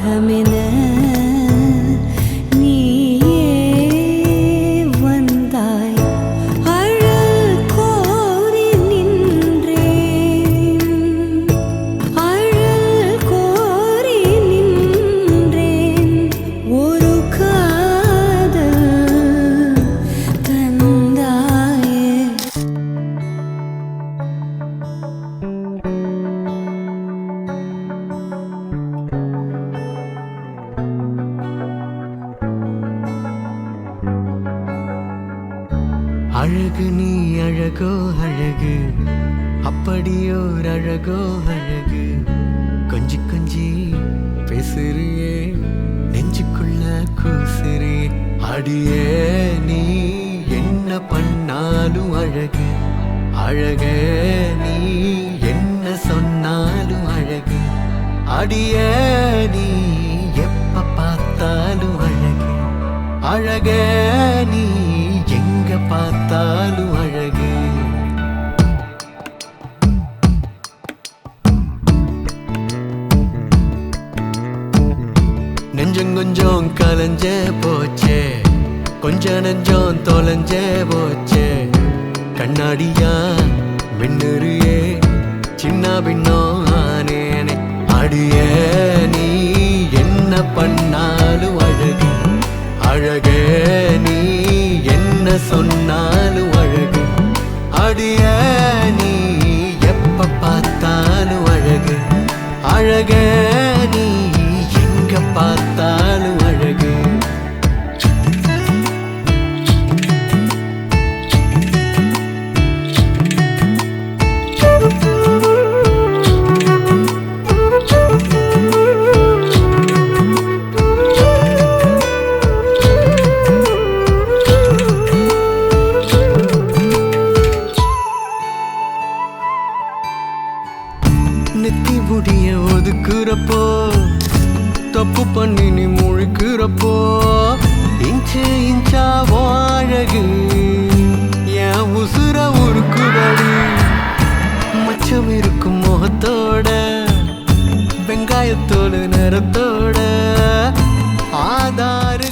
பாகமென அழகு நீ அழகோ அழகு அப்படியோர் அழகோ அழகு கொஞ்சி கொஞ்சி பேசுறியே நெஞ்சுக்குள்ள கூசுறியே அடியே நீ என்ன பண்ணாலும் அழகு அழகே நீ என்ன சொன்னாலும் அழகு அடியே நீ எப்ப பார்த்தாலும் அழகு அழகே நீ எங்க பார்த்தாலும் அழகு நெஞ்சம் கொஞ்சம் கலஞ்ச போச்சே கொஞ்ச நெஞ்சம் தொலைஞ்ச போச்சே கண்ணாடியா மின்னுறியே சின்ன பின்னம் ஆனேனே அடியே நீ என்ன பண்ணாலும் அழகு அழகே நீ என்ன சொன்னாலும் அழகு அடியே நீ எப்ப பார்த்தாலும் அழகு அழகே நீ எங்க பார்த்தாலும் அழகு நெத்தி முடிய ஒதுக்குறப்போ தப்பு பண்ணி நீ முழுக்கிறப்போ இன்ச்சு இன்ச்சா அழகு என் உசுர உருக்குதடி மச்சம் இருக்கும் முகத்தோட வெங்காயத்தோடு நிறத்தோட ஆதாரு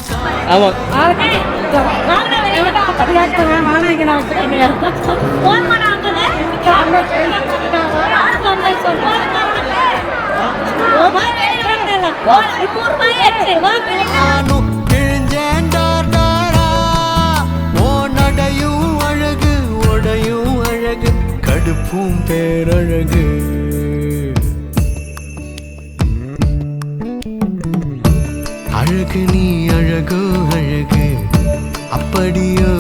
நடையும் அழகு உடையும் அழகு கடுப்பும் பேரழகு அழகு நீ அழகோ அழகு அப்படியோ